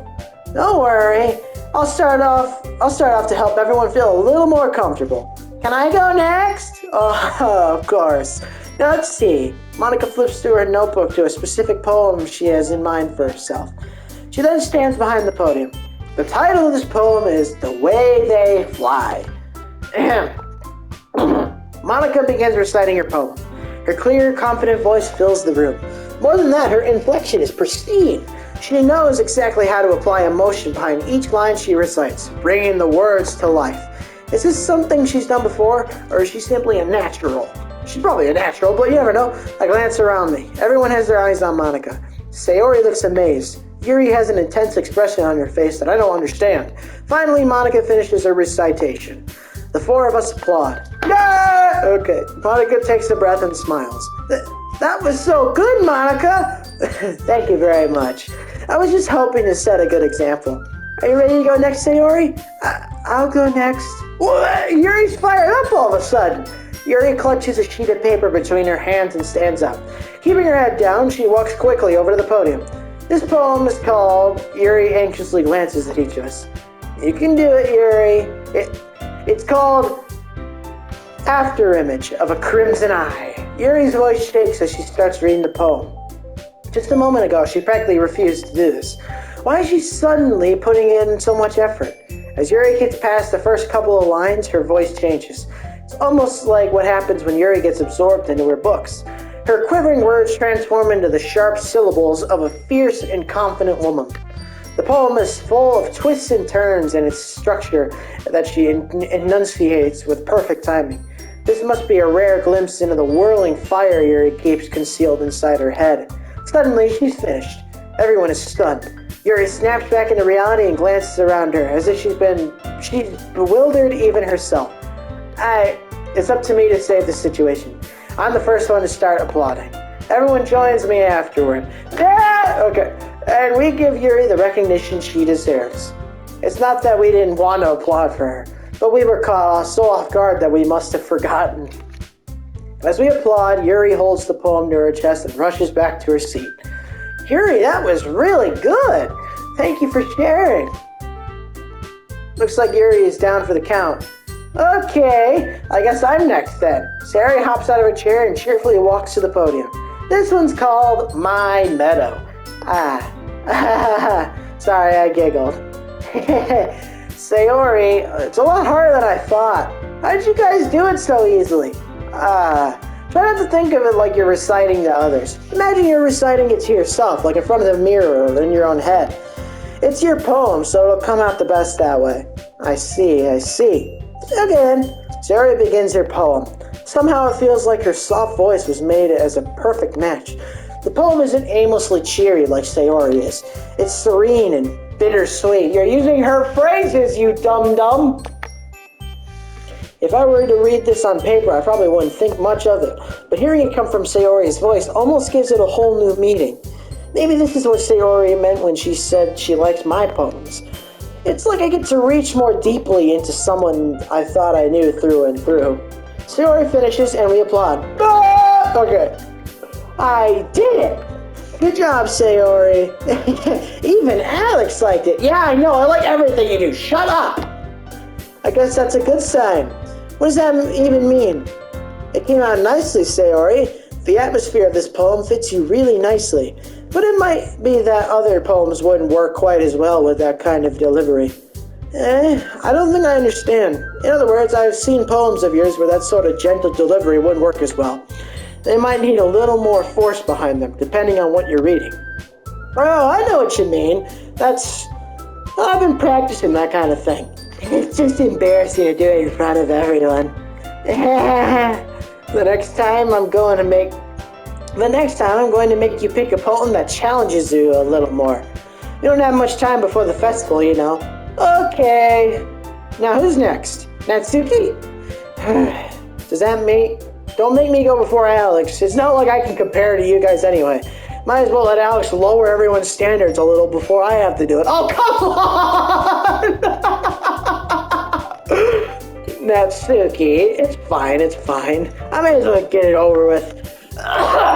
Don't worry. I'll start off to help everyone feel a little more comfortable. Can I go next? Oh, of course. Now, let's see. Monica flips through her notebook to a specific poem she has in mind for herself. She then stands behind the podium. The title of this poem is The Way They Fly. Monica begins reciting her poem. Her clear, confident voice fills the room. More than that, her inflection is pristine. She knows exactly how to apply emotion behind each line she recites, bringing the words to life. Is this something she's done before, or is she simply a natural? She's probably a natural, but you never know. I glance around me. Everyone has their eyes on Monica. Sayori looks amazed. Yuri has an intense expression on her face that I don't understand. Finally, Monica finishes her recitation. The four of us applaud. Yeah! Okay, Monica takes a breath and smiles. That was so good, Monica! Thank you very much. I was just hoping to set a good example. Are you ready to go next, Sayori? I'll go next. Yuri's fired up all of a sudden. Yuri clutches a sheet of paper between her hands and stands up. Keeping her head down, she walks quickly over to the podium. This poem is called... Yuri anxiously glances at each of us. You can do it, Yuri. It's called After Image of a Crimson Eye. Yuri's voice shakes as she starts reading the poem. Just a moment ago, she practically refused to do this. Why is she suddenly putting in so much effort? As Yuri gets past the first couple of lines, her voice changes. It's almost like what happens when Yuri gets absorbed into her books. Her quivering words transform into the sharp syllables of a fierce and confident woman. The poem is full of twists and turns in its structure that she enunciates with perfect timing. This must be a rare glimpse into the whirling fire Yuri keeps concealed inside her head. Suddenly, she's finished. Everyone is stunned. Yuri snaps back into reality and glances around her, as if she's bewildered even herself. It's up to me to save the situation. I'm the first one to start applauding. Everyone joins me afterward. Yeah! Okay. And we give Yuri the recognition she deserves. It's not that we didn't want to applaud for her, but we were caught so off guard that we must have forgotten. As we applaud, Yuri holds the poem to her chest and rushes back to her seat. Yuri, that was really good. Thank you for sharing. Looks like Yuri is down for the count. Okay, I guess I'm next then. Sayori hops out of her chair and cheerfully walks to the podium. This one's called My Meadow. Sorry, I giggled. Sayori, it's a lot harder than I thought. How did you guys do it so easily? Try not to think of it like you're reciting to others. Imagine you're reciting it to yourself, like in front of the mirror or in your own head. It's your poem, so it'll come out the best that way. I see. Again, Sayori begins her poem. Somehow it feels like her soft voice was made as a perfect match. The poem isn't aimlessly cheery like Sayori is. It's serene and bittersweet. You're using her phrases, you dum-dum. If I were to read this on paper, I probably wouldn't think much of it. But hearing it come from Sayori's voice almost gives it a whole new meaning. Maybe this is what Sayori meant when she said she likes my poems. It's like I get to reach more deeply into someone I thought I knew through and through. Sayori finishes and we applaud. Ah! Okay. I did it! Good job, Sayori. Even Alex liked it. Yeah, I know. I like everything you do. Shut up! I guess that's a good sign. What does that even mean? It came out nicely, Sayori. The atmosphere of this poem fits you really nicely. But it might be that other poems wouldn't work quite as well with that kind of delivery. I don't think I understand. In other words, I've seen poems of yours where that sort of gentle delivery wouldn't work as well. They might need a little more force behind them, depending on what you're reading. Oh, I know what you mean. I've been practicing that kind of thing. It's just embarrassing to do it in front of everyone. The next time I'm going to make you pick a poem that challenges you a little more. You don't have much time before the festival, you know. Okay. Now who's next? Natsuki? Does that mean... Don't make me go before Alex. It's not like I can compare to you guys anyway. Might as well let Alex lower everyone's standards a little before I have to do it. Oh, come on! Natsuki, it's fine. I may as well get it over with.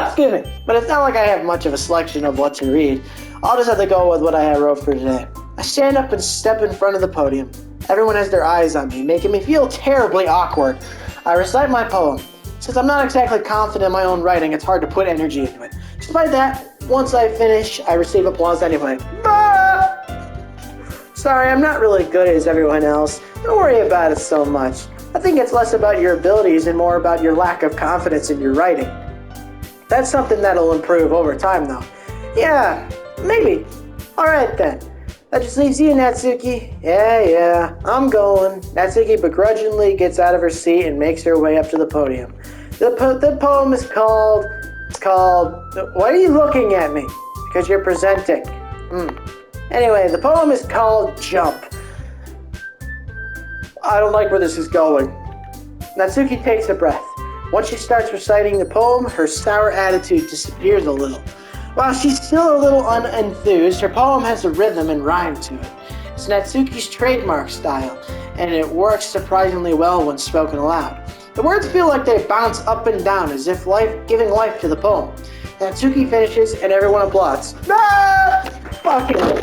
Excuse me. But it's not like I have much of a selection of what to read. I'll just have to go with what I wrote for today. I stand up and step in front of the podium. Everyone has their eyes on me, making me feel terribly awkward. I recite my poem. Since I'm not exactly confident in my own writing, it's hard to put energy into it. Despite that, once I finish, I receive applause anyway. Bah! Sorry, I'm not really good as everyone else. Don't worry about it so much. I think it's less about your abilities and more about your lack of confidence in your writing. That's something that'll improve over time, though. Yeah, maybe. Alright then. That just leaves you, Natsuki. Yeah, I'm going. Natsuki begrudgingly gets out of her seat and makes her way up to the podium. The poem is called... Why are you looking at me? Because you're presenting. Anyway, the poem is called Jump. I don't like where this is going. Natsuki takes a breath. Once she starts reciting the poem, her sour attitude disappears a little. While she's still a little unenthused, her poem has a rhythm and rhyme to it. It's Natsuki's trademark style, and it works surprisingly well when spoken aloud. The words feel like they bounce up and down as if giving life to the poem. Natsuki finishes and everyone applauds. Ah! Fucking...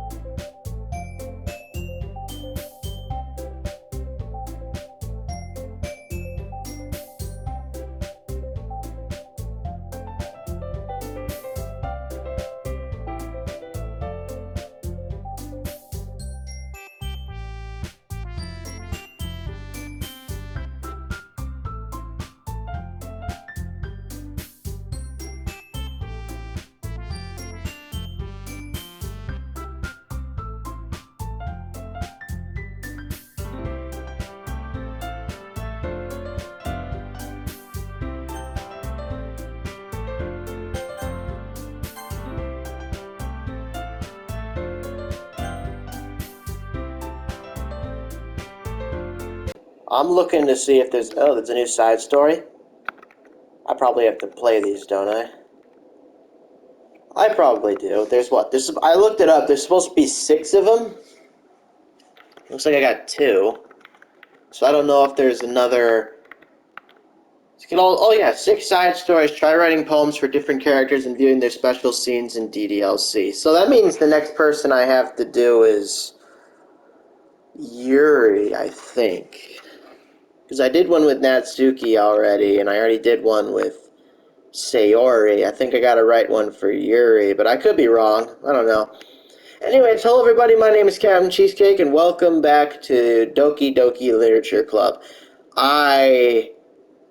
I'm looking to see if there's a new side story. I probably have to play these, don't I? I probably do. I looked it up. There's supposed to be 6 of them. Looks like I got 2. So I don't know if there's another... 6 side stories. Try writing poems for different characters and viewing their special scenes in DDLC. So that means the next person I have to do is... Yuri, I think. Because I did one with Natsuki already, and I already did one with Sayori. I think I gotta write one for Yuri, but I could be wrong. I don't know. Anyway, hello everybody, my name is Captain Cheesecake, and welcome back to Doki Doki Literature Club. I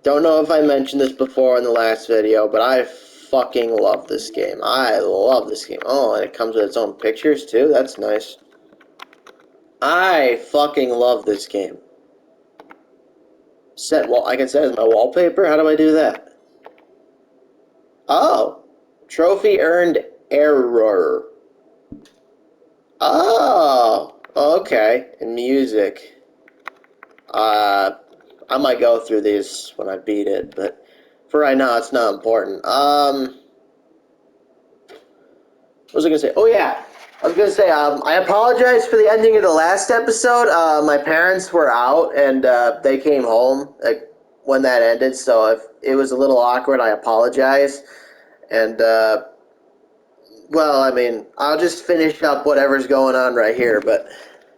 don't know if I mentioned this before in the last video, but I fucking love this game. I love this game. Oh, and it comes with its own pictures too? That's nice. I fucking love this game. I can set it as my wallpaper? How do I do that? Oh. Trophy earned error. Oh. Okay. And music. I might go through these when I beat it, but for right now it's not important. What was I gonna say? Oh yeah. I was gonna say, I apologize for the ending of the last episode. My parents were out, and they came home when that ended, so if it was a little awkward, I apologize. And, well, I mean, I'll just finish up whatever's going on right here, but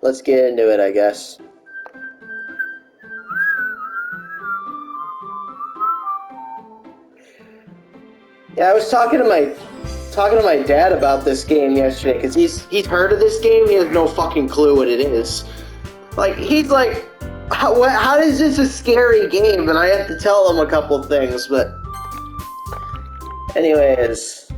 let's get into it, I guess. Yeah, I was talking to my dad about this game yesterday, because he's heard of this game. He has no fucking clue what it is. Like, he's like, how is this a scary game? And I have to tell him a couple things, but anyways,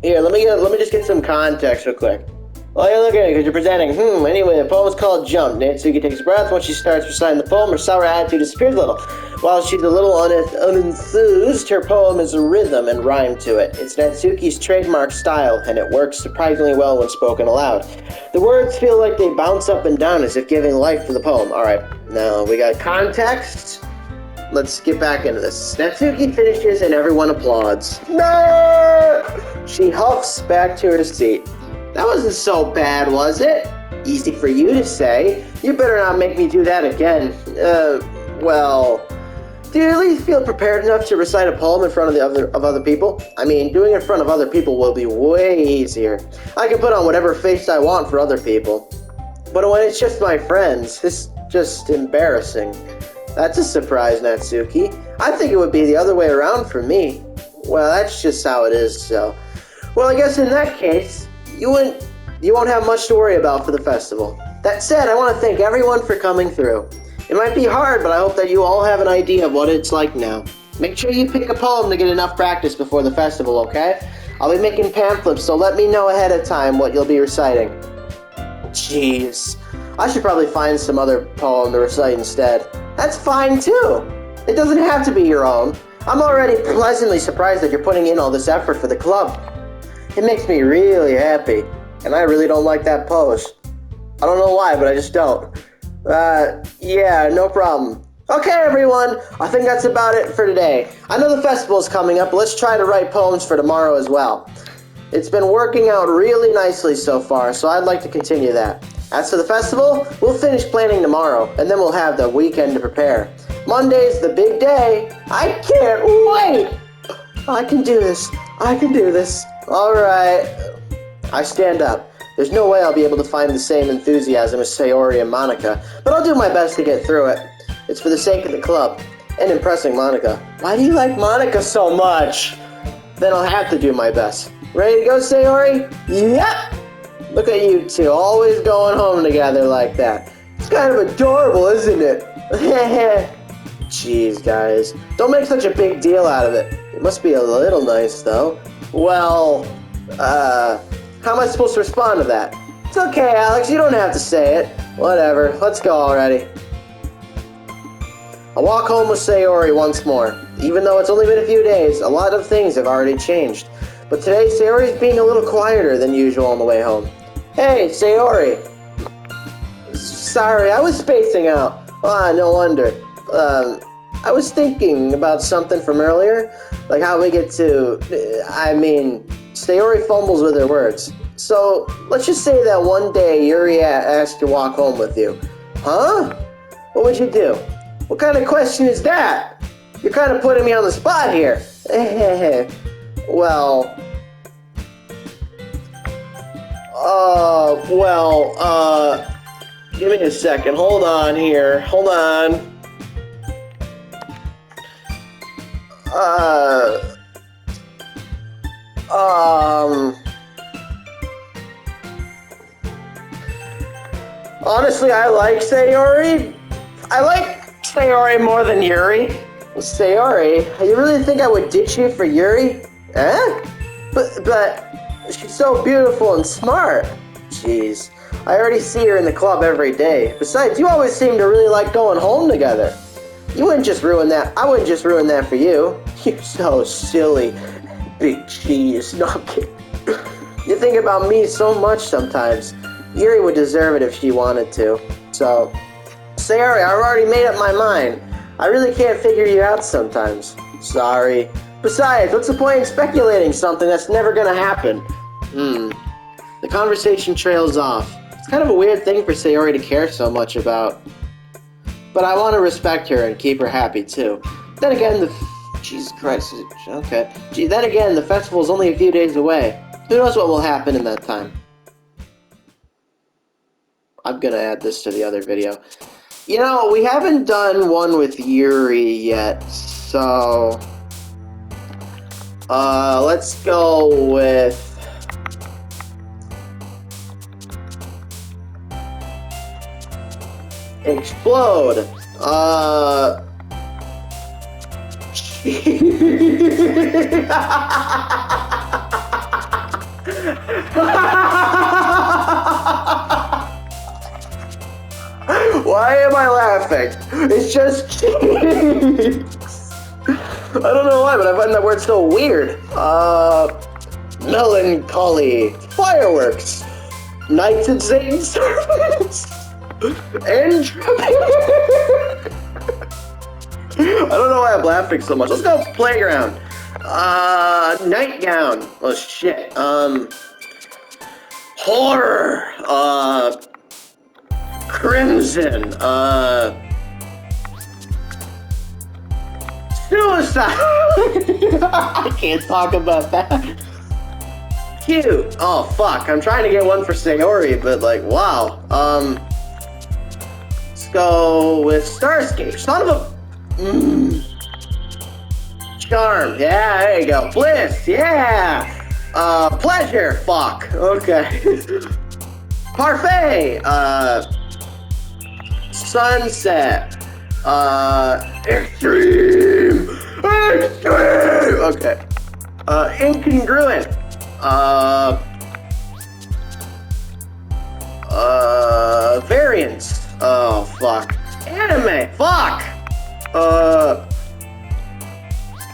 here, let me just get some context real quick. Well, you're looking at it because you're presenting. Anyway, the poem is called Jump. Natsuki takes a breath. Once she starts reciting the poem, her sour attitude disappears a little. While she's a little unenthused, her poem is a rhythm and rhyme to it. It's Natsuki's trademark style, and it works surprisingly well when spoken aloud. The words feel like they bounce up and down as if giving life to the poem. Alright, now we got context. Let's get back into this. Natsuki finishes and everyone applauds. No! She huffs back to her seat. That wasn't so bad, was it? Easy for you to say. You better not make me do that again. Well, do you at least feel prepared enough to recite a poem in front of other people? I mean, doing it in front of other people will be way easier. I can put on whatever face I want for other people. But when it's just my friends, it's just embarrassing. That's a surprise, Natsuki. I think it would be the other way around for me. Well, that's just how it is, so... Well, I guess in that case, you won't have much to worry about for the festival. That said, I want to thank everyone for coming through. It might be hard, but I hope that you all have an idea of what it's like now. Make sure you pick a poem to get enough practice before the festival, okay? I'll be making pamphlets, so let me know ahead of time what you'll be reciting. Jeez. I should probably find some other poem to recite instead. That's fine, too. It doesn't have to be your own. I'm already pleasantly surprised that you're putting in all this effort for the club. It makes me really happy, and I really don't like that pose. I don't know why, but I just don't. Yeah, no problem. Okay, everyone, I think that's about it for today. I know the festival's coming up, but let's try to write poems for tomorrow as well. It's been working out really nicely so far, so I'd like to continue that. As for the festival, we'll finish planning tomorrow, and then we'll have the weekend to prepare. Monday's the big day. I can't wait! I can do this. I can do this. Alright. I stand up. There's no way I'll be able to find the same enthusiasm as Sayori and Monica, but I'll do my best to get through it. It's for the sake of the club, and impressing Monica. Why do you like Monica so much? Then I'll have to do my best. Ready to go, Sayori? Yep! Look at you two, always going home together like that. It's kind of adorable, isn't it? Jeez, guys. Don't make such a big deal out of it. It must be a little nice, though. Well, how am I supposed to respond to that? It's okay, Alex, you don't have to say it. Whatever, let's go already. I walk home with Sayori once more. Even though it's only been a few days, a lot of things have already changed. But today, Sayori's being a little quieter than usual on the way home. Hey, Sayori. Sorry, I was spacing out. No wonder. I was thinking about something from earlier, like how we get to... Sayori fumbles with her words. So, let's just say that one day Yuri asked to walk home with you. Huh? What would you do? What kind of question is that? You're kind of putting me on the spot here. Give me a second. Hold on here. Hold on. Honestly, I like Sayori. I like Sayori more than Yuri. Sayori, you really think I would ditch you for Yuri? Eh? But she's so beautiful and smart. Jeez, I already see her in the club every day. Besides, you always seem to really like going home together. You wouldn't just ruin that. I wouldn't just ruin that for you. You're so silly, big cheese. No, I'm kidding. You think about me so much sometimes. Yuri would deserve it if she wanted to. So, Sayori, I've already made up my mind. I really can't figure you out sometimes. Sorry. Besides, what's the point in speculating something that's never gonna happen? The conversation trails off. It's kind of a weird thing for Sayori to care so much about. But I want to respect her and keep her happy too. Then again, Jesus Christ, okay. Then again, the festival is only a few days away. Who knows what will happen in that time? I'm gonna add this to the other video. You know, we haven't done one with Yuri yet, so... let's go with... Explode! Why am I laughing? It's just cheese. I don't know why, but I find that word so weird. Melancholy. Fireworks. Knights and Satan's servants. Entropy. I don't know why I'm laughing so much. Let's go playground. Nightgown. Oh shit. Horror. Crimson. Suicide. I can't talk about that. Cute. Oh fuck. I'm trying to get one for Sayori, but like, wow. go with Starscape. Son of a... Charm. Yeah, there you go. Bliss. Yeah. Pleasure. Fuck. Okay. Parfait. Sunset. Extreme. Extreme. Okay. Incongruent. Variance. Oh, fuck. Anime. Fuck.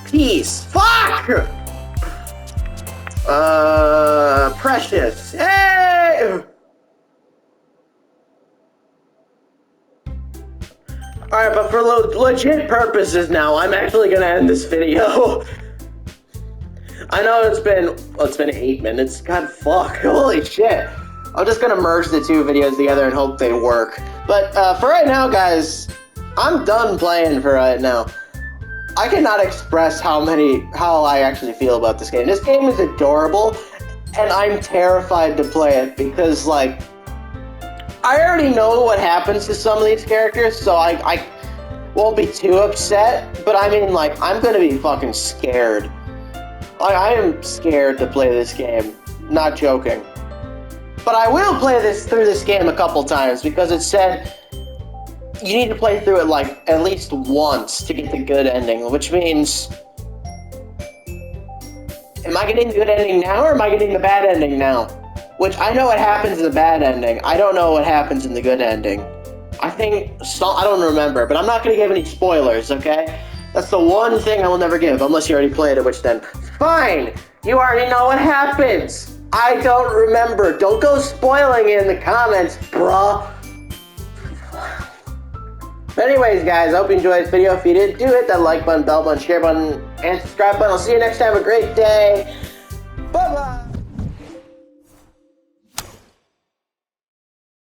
Peace. Fuck. Precious. Hey. Alright, but for legit purposes now, I'm actually gonna end this video. I know it's been 8 minutes. God, fuck. Holy shit. I'm just gonna merge the two videos together and hope they work. But for right now, guys, I'm done playing for right now. I cannot express how I actually feel about this game. This game is adorable, and I'm terrified to play it because, like, I already know what happens to some of these characters, so I won't be too upset, but I mean, like, I'm gonna be fucking scared. I am scared to play this game. Not joking. But I will play through this game a couple times, because it said you need to play through it, like, at least once to get the good ending, which means... Am I getting the good ending now, or am I getting the bad ending now? Which, I know what happens in the bad ending. I don't know what happens in the good ending. I don't remember, but I'm not going to give any spoilers, okay? That's the one thing I will never give, unless you already played it, which then... Fine! You already know what happens! I don't remember. Don't go spoiling it in the comments, bruh. But anyways, guys, I hope you enjoyed this video. If you did, do hit that like button, bell button, share button, and subscribe button. I'll see you next time. Have a great day.